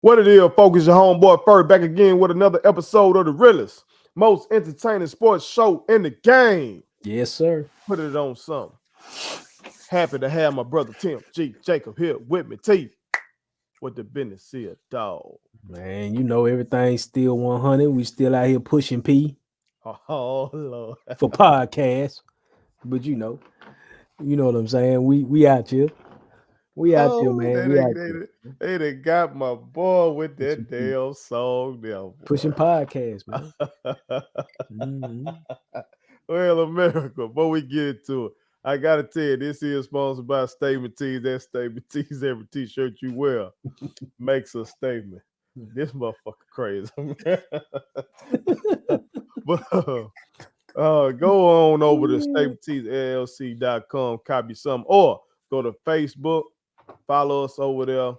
What it is, folks, your homeboy Fur back again with another episode of the realest, most entertaining sports show in the game. Yes, sir. Put it on something. Happy to have my brother Tim G. Jacob here with me. T. What the business is, dog. Man, you know everything's still 100. We still out here pushing P Oh, Lord. for podcasts. But you know what I'm saying. We out here. We out here, man. We out here. They done got my boy with Pushing that P. damn song there. Pushing podcasts, man. Mhm. Well, America, before we get into it, I gotta tell you, this is sponsored by Statement Tees. That Statement Tees, every t-shirt you wear makes a statement. This motherfucker crazy. But go on over to statementteesllc.com, copy some, or go to Facebook, follow us over there,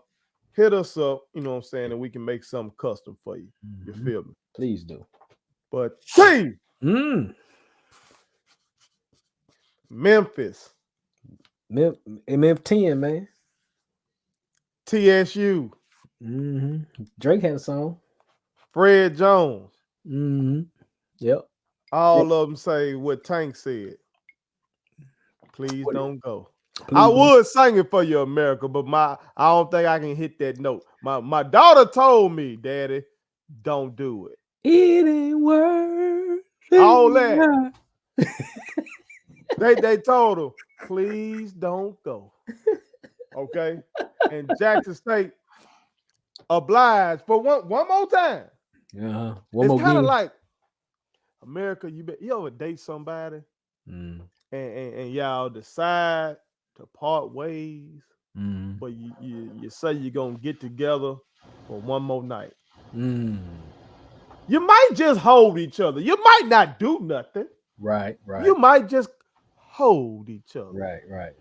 hit us up, you know what I'm saying, and we can make something custom for you. You feel me? Please do. But T, Memphis, MF10, man. TSU, Drake had a song. Fred Jones. Yep. All of them say what Tank said. Please don't go. Please I don't. would sing it for you, America, but I don't think I can hit that note. My daughter told me, Daddy, don't do it. It ain't worth All that. They told her, please don't go. Okay. And Jackson State obliged for one more time. One It's kind of more like America, you ever date somebody and y'all decide to part ways, but you say you're gonna get together for one more night. You might just hold each other. You might not do nothing. Right. You might just hold each other. Right.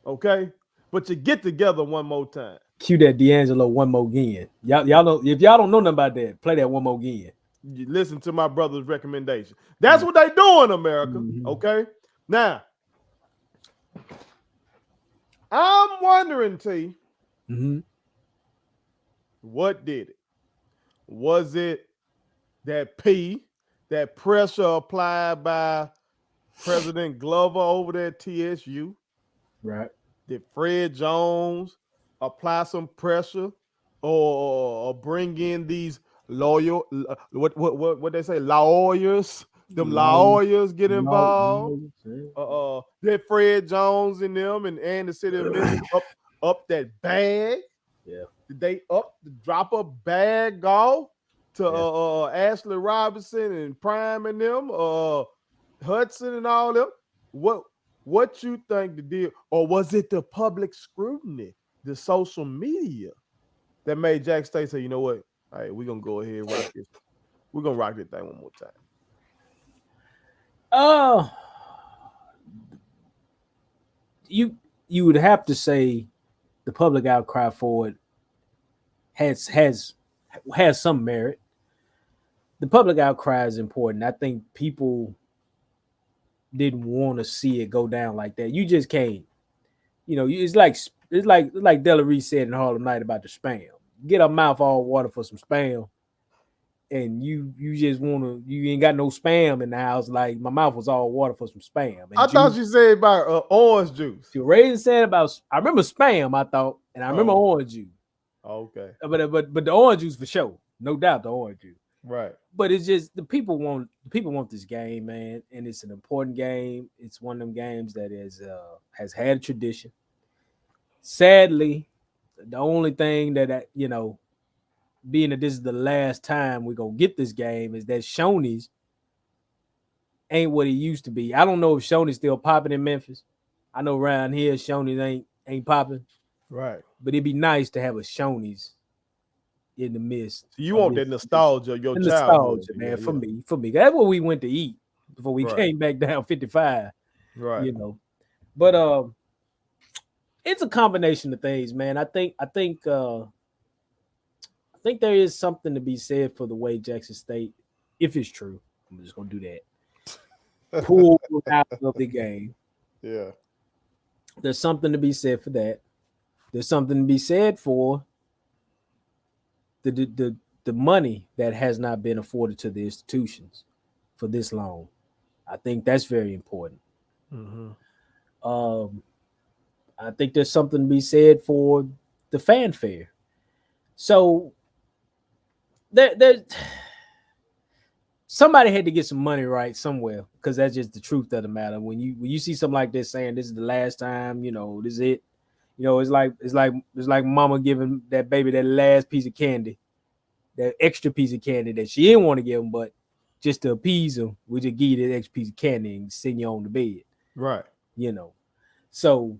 Okay? But you get together one more time. Cue that D'Angelo one more again. Y'all know, if y'all don't know nothing about that, play that one more again. You listen to my brother's recommendation. That's what they do in America. Okay? Now, I'm wondering, T, what did it? Was it that pressure applied by President Glover over there at TSU? Right. Did Fred Jones apply some pressure or bring in these what they say, lawyers? Them lawyers get involved. Did Fred Jones and them and the city of Memphis up that bag? Yeah. Did they drop a bag off to Ashley Robinson and Prime and them, Hudson and all them? What you think the deal, or was it the public scrutiny, the social media that made Jack State say, you know what? All right, we're gonna go ahead and rock this. We're gonna rock this thing one more time. You would have to say the public outcry for it has some merit. The public outcry is important. I think people didn't want to see it go down like that. You just can't. You know, it's like Della Reese said in Harlem Night about the spam. Get a mouth all water for some spam, and you just want to. You ain't got no spam in the house. Like my mouth was all water for some spam. And I thought you said about orange juice. You Raisin said about. I remember spam. I thought, and I remember orange juice. Okay. But the orange juice for sure, no doubt the orange juice. Right. But it's just the people want this game, man, and it's an important game. It's one of them games that has had a tradition. Sadly, the only thing that being that this is the last time we're gonna get this game is that Shoney's ain't what it used to be. I don't know if Shoney's still popping in Memphis. I know around here Shoney's ain't popping. Right. But it'd be nice to have a Shoney's in the midst. You want that nostalgia, your childhood. Nostalgia, man, for me. That's what we went to eat before we came back down 55. Right. But it's a combination of things, man. I think there is something to be said for the way Jackson State, if it's true, I'm just gonna do that. Pull out of the game. Yeah. There's something to be said for that. There's something to be said for the money that has not been afforded to the institutions for this long. I think that's very important. Mm-hmm. Um, I think there's something to be said for the fanfare. So there somebody had to get some money right somewhere because that's just the truth of the matter. When you see something like this saying this is the last time, this is it. It's like mama giving that baby that last piece of candy, that extra piece of candy that she didn't want to give him, but just to appease him, we just give you that extra piece of candy and send you on the bed. Right. So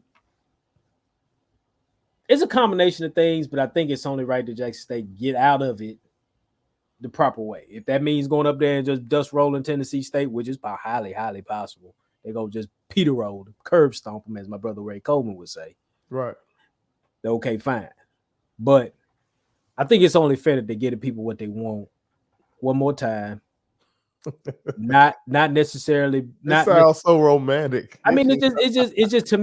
it's a combination of things, but I think it's only right that Jackson State get out of it the proper way. If that means going up there and just dust rolling Tennessee State, which is highly, highly possible, they're going to just Peter roll, curb stomp them, as my brother Ray Coleman would say. Right. Okay, fine. But I think it's only fair that they get the people what they want one more time. not necessarily. It sounds so romantic. I mean, it's just to me, it's just to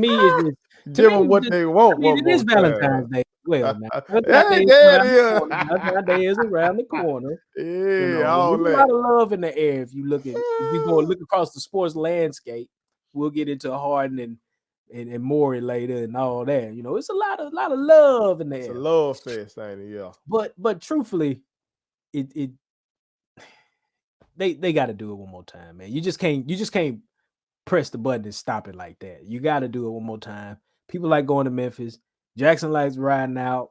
give me, them what they want. I mean, it is Valentine's Day. Well, now Valentine's Day is around the corner. Yeah, there's a lot of love in the air. If you go look across the sports landscape, we'll get into Harden and Morey later and all that. It's a lot of love in the air. It's a love fest, ain't it? Yeah. But truthfully, they got to do it one more time, man. You just can't press the button and stop it like that. You got to do it one more time. People like going to Memphis. Jackson likes riding out.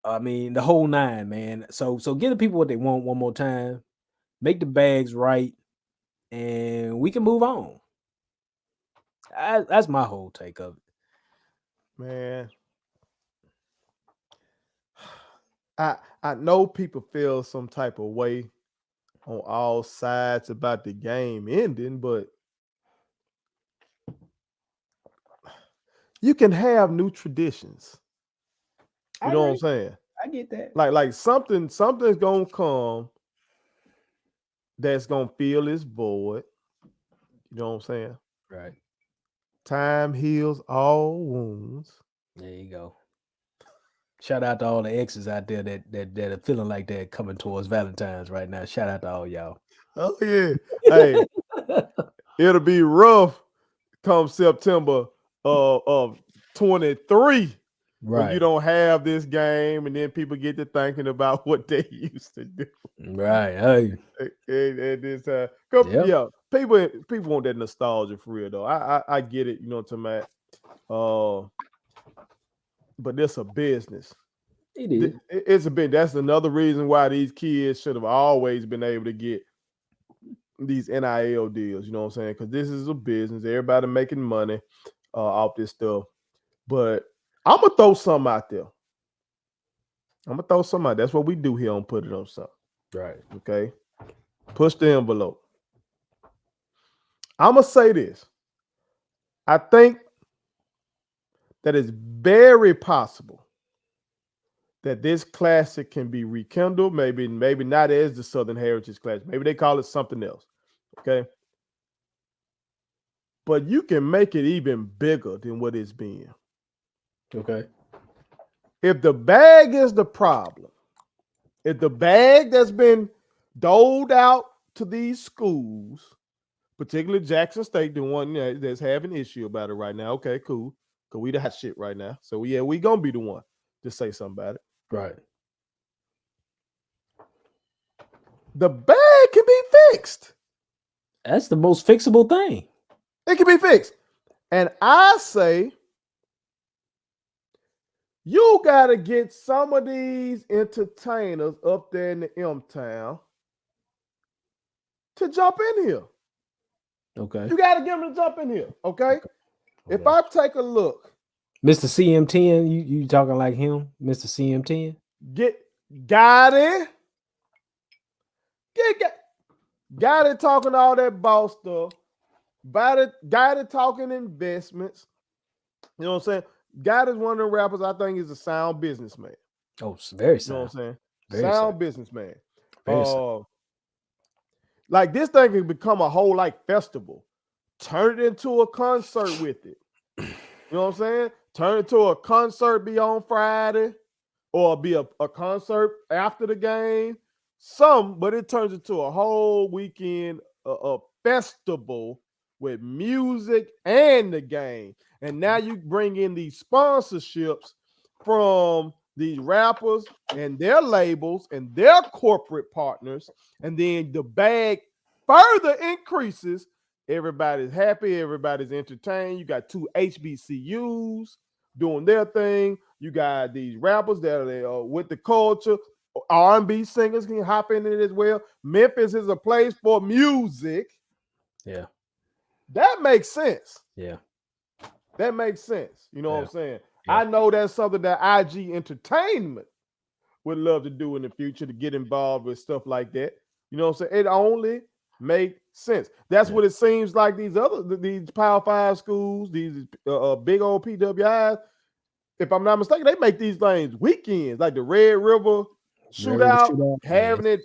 I mean, the whole nine, man. So give the people what they want one more time. Make the bags right, and we can move on. That's my whole take of it, man. I know people feel some type of way on all sides about the game ending, but you can have new traditions. You know what I'm saying? I get that. Like something's gonna come that's gonna fill this void. You know what I'm saying? Right. Time heals all wounds. There you go. Shout out to all the exes out there that are feeling like they're coming towards Valentine's right now. Shout out to all y'all. Oh yeah. Hey, it'll be rough come September of 23. Right. When you don't have this game, and then people get to thinking about what they used to do. Right. Hey. At this time. Yeah, people want that nostalgia for real though. I get it, to Matt. But it's a business. It is. It's a bit. That's another reason why these kids should have always been able to get these NIL deals. You know what I'm saying? Because this is a business. Everybody making money off this stuff. But I'm gonna throw something out there. That's what we do here on Put It On Something. Right. Okay. Push the envelope. I'm gonna say this. I think that it's very possible that this classic can be rekindled. Maybe not as the Southern Heritage Classic. Maybe they call it something else. Okay. But you can make it even bigger than what it's been. Okay. If the bag is the problem, if the bag that's been doled out to these schools, particularly Jackson State, the one that's having an issue about it right now. Okay, cool. Because we the hot shit right now. So yeah, we gonna be the one to say something about it. Right. The bag can be fixed. That's the most fixable thing. It can be fixed. And I say you gotta get some of these entertainers up there in the M-Town to jump in here. Okay. You gotta get them to jump in here. Okay. If I take a look, Mr. CM10, you talking like him, Mr. CM10? Got it talking all that boss stuff. Got it talking investments. You know what I'm saying? God is one of the rappers I think is a sound businessman. Oh, very sound. You know what I'm saying? Very sound businessman. Very sound. Like this thing can become a whole like festival. Turn it into a concert with it. You know what I'm saying? Turn it to a concert, be on Friday. or be a concert after the game. Some, but it turns into a whole weekend, a festival with music and the game. And now you bring in these sponsorships from these rappers and their labels and their corporate partners, and then the bag further increases. Everybody's happy, everybody's entertained. You got two HBCUs doing their thing. You got these rappers that are with the culture. R&B singers can hop in it as well. Memphis is a place for music. Yeah. That makes sense. Yeah. That makes sense. You know what I'm saying? Yeah. I know that's something that IG Entertainment would love to do in the future, to get involved with stuff like that. You know what I'm saying? It only makes sense. That's what it seems like these Power 5 schools, these big old PWIs, if I'm not mistaken, they make these things weekends, like the Red River shootout, having it.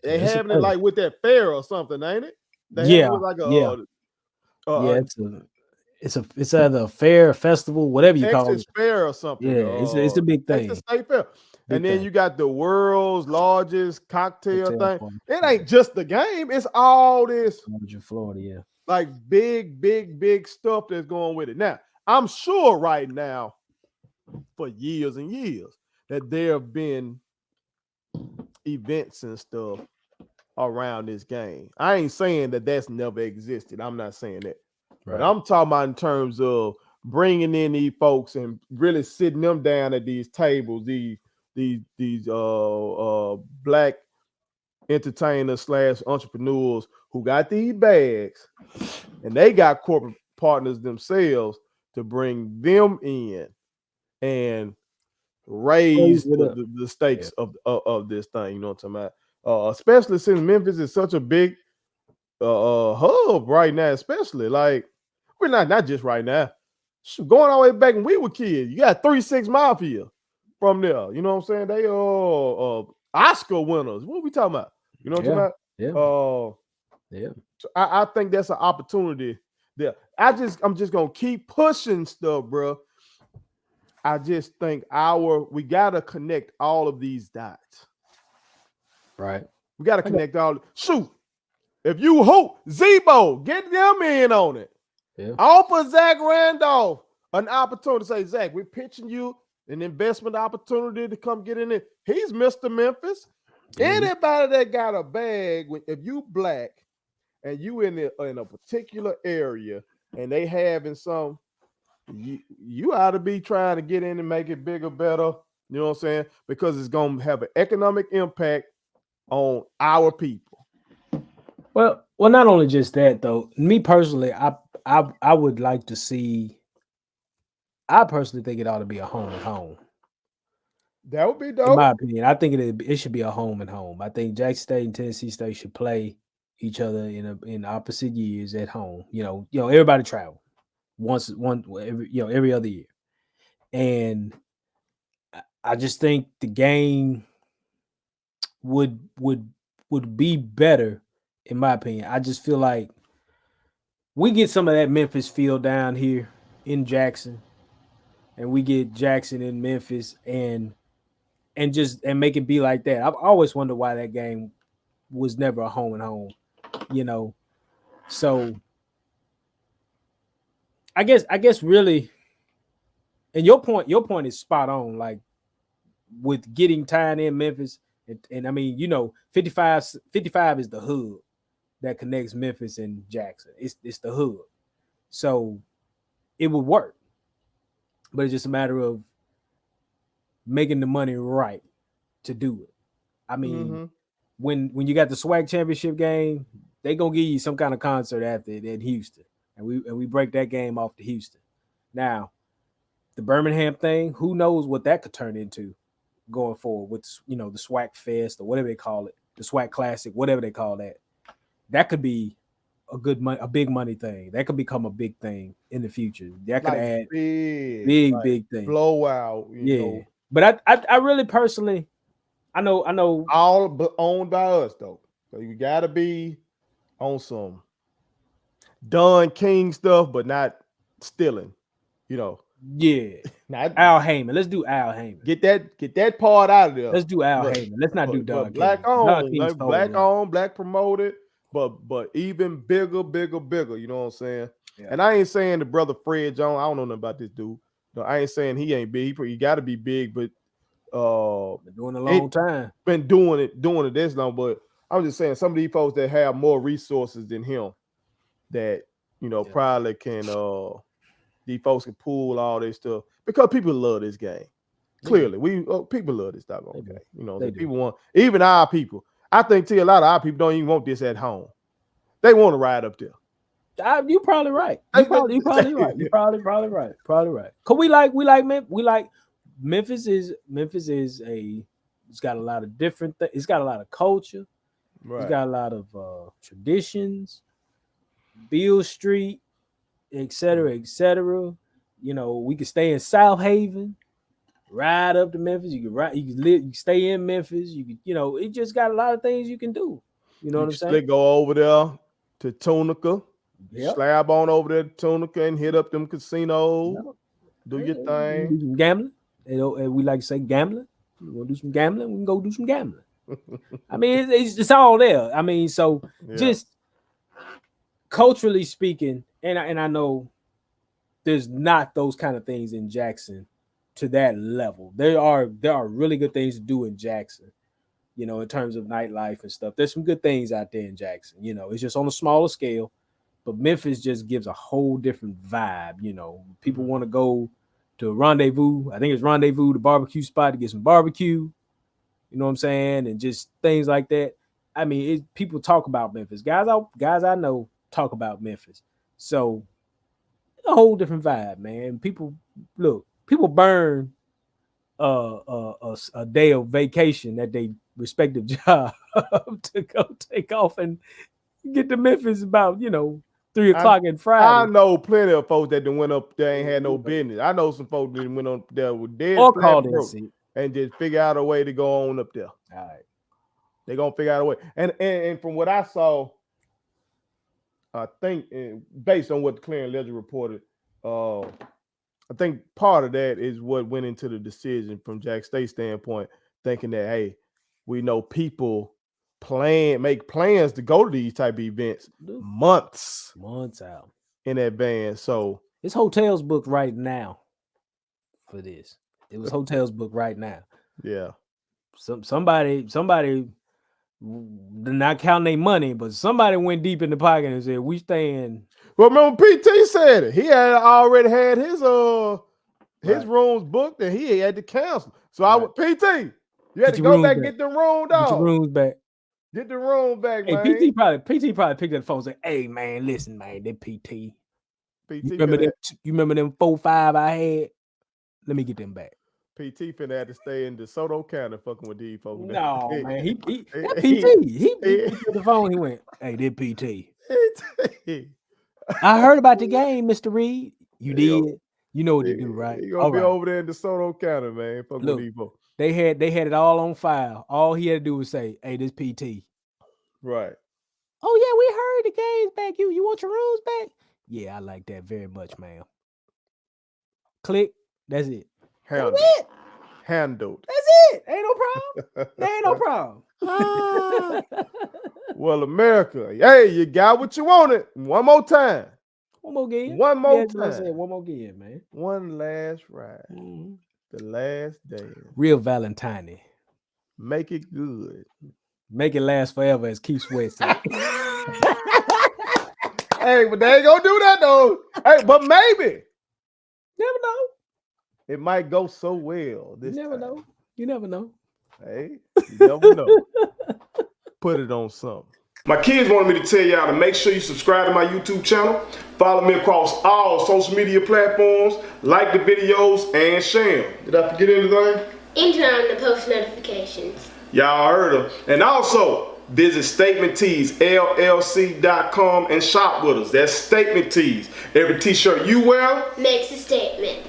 They having it like with that fair or something, ain't it? They have it with like it's either a fair, festival, whatever you call Texas it. Fair or something. Yeah, it's a big thing. Texas State Fair. And then you got the world's largest cocktail thing. Party. It ain't just the game, it's all this Florida, yeah. Like big stuff that's going with it. Now, I'm sure right now, for years and years, that there have been events and stuff around this game. I ain't saying that that's never existed. I'm not saying that. Right. But I'm talking about in terms of bringing in these folks and really sitting them down at these tables, these black entertainers / entrepreneurs who got these bags, and they got corporate partners themselves to bring them in and raise the stakes of this thing. You know what I'm talking about? Especially since Memphis is such a big hub right now, especially like we're not just right now. Going all the way back when we were kids, you got 3-6 Mafia from there. You know what I'm saying? They Oscar winners. What are we talking about? You know what I'm talking about? So I think that's an opportunity there. I'm just gonna keep pushing stuff, bro. I just think we gotta connect all of these dots. Right. We gotta connect all. Shoot, if you hope Zebo, get them in on it. Yeah. Offer Zach Randolph an opportunity to say, Zach, we're pitching you an investment opportunity to come get in it. He's Mr. Memphis. Anybody that got a bag, if you black and you in a particular area and they having some, you ought to be trying to get in and make it bigger, better. You know what I'm saying? Because it's going to have an economic impact on our people. Well, not only just that though. Me personally, I would like to see. I personally think it ought to be a home and home. That would be dope. In my opinion, I think it should be a home and home. I think Jackson State and Tennessee State should play each other in opposite years at home. You know, everybody travel every other year, and I just think the game would be better, in my opinion. I just feel like we get some of that Memphis feel down here in Jackson, and we get Jackson in Memphis, and make it be like that. I've always wondered why that game was never a home and home, you know. So I guess really, and your point is spot on. Like with getting tied in Memphis, and I mean, 55 is the hub that connects Memphis and Jackson. It's the hub, so it would work. But it's just a matter of making the money right to do it. I mean, when you got the SWAC championship game, they gonna give you some kind of concert after it in Houston, and we break that game off to Houston. Now, the Birmingham thing, who knows what that could turn into going forward with the SWAC Fest or whatever they call it, the SWAC Classic, whatever they call that. That could be a big money thing. That could become a big thing in the future. That could add big thing. Blowout. You know. But I really personally, I know all owned by us though. So you gotta be on some Don King stuff, but not stealing. Yeah. Not Al Heyman. Let's do Al Heyman. get that part out of there. Let's do Al But- Heyman. Let's not do Don But black King. Don owned, King like stole black that. owned, black promoted, but even bigger. You know what I'm saying? Yeah. And I ain't saying the brother Fred Jones. I don't know nothing about this dude. No, I ain't saying he ain't big. He got to be big, but Been doing it a long time. been doing it this long. But I'm just saying some of these folks that have more resources than him, that probably can these folks can pull all this stuff because people love this game. Clearly, people love this doggone game. You know, people want, even our people. I think a lot of our people don't even want this at home. They want to ride up there. You're probably right. You're probably right. You're probably right. Probably right. Cause we like Memphis is it's got a lot of different things. It's got a lot of culture. Right. It's got a lot of traditions. Beale Street, etc. You know, we could stay in South Haven, ride up to Memphis. You can stay in Memphis. It just got a lot of things you can do. You know what I'm saying? Go over there to Tunica, slab on over there to Tunica and hit up them casinos. Do your thing. Do some gambling. We like to say gambling. You want to do some gambling? We can go do some gambling. I mean, it's all there. I mean, so just culturally speaking, and I know there's not those kind of things in Jackson to that level. There are really good things to do in Jackson, in terms of nightlife and stuff. There's some good things out there in Jackson. It's just on a smaller scale, but Memphis just gives a whole different vibe. People want to go to a Rendezvous. I think it's Rendezvous, the barbecue spot, to get some barbecue. You know what I'm saying? And just things like that. I mean, people talk about Memphis. Guys I know talk about Memphis. So a whole different vibe, man. People burn a day of vacation at their respective job to go take off and get to Memphis about 3 o'clock in Friday. I know plenty of folks that went up there ain't had no business. I know some folks that went up there with dead or called in sick and just figure out a way to go on up there. All right, they're gonna figure out a way. And from what I saw, I think based on what the Clarion Ledger reported, I think part of that is what went into the decision from Jack State's standpoint, thinking that, hey, we know people make plans to go to these type of events months out in advance. So it's hotels booked right now for this. It was hotels booked right now. Yeah. Somebody not counting their money, but somebody went deep in the pocket and said, "We staying." Well, remember PT said it. He had already had his rooms booked, and he had to cancel. So PT, you had to go back and get the room, dog. Get your rooms back. Get the room back, man. PT probably picked up the phone and said, "Hey, man, listen, man, that PT. You remember them 4-5 I had? Let me get them back." PT finna have to stay in DeSoto County fucking with these folks. No, man. He picked up the phone. He went, "Hey, that PT. I heard about the game, Mr. Reed. You did. You know what to do, right? He gonna be over there in DeSoto County, man. Fucking with these folks. They had it all on file. All he had to do was say, "Hey, this PT." Right. "Oh yeah, we heard the game's back. You want your rooms back?" "Yeah, I like that very much, ma'am." Click. That's it. Handled. That's it. Ain't no problem. There ain't no problem. Well, America, hey, you got what you wanted. One more time. One more game. One more time. I said one more game, man. One last ride. Mm-hmm. The last day. Real Valentine. Make it good. Make it last forever, as Keith Sweat said. Hey, but they ain't gonna do that though. Hey, but maybe. Never know. It might go so well this time. Know. You never know. Hey, you never know. Put it on something. My kids wanted me to tell y'all to make sure you subscribe to my YouTube channel, follow me across all social media platforms, like the videos, and share them. Did I forget anything? And turn on the post notifications. Y'all heard them. And also, visit StatementTeesLLC.com and shop with us. That's Statement Tees. Every t-shirt you wear makes a statement.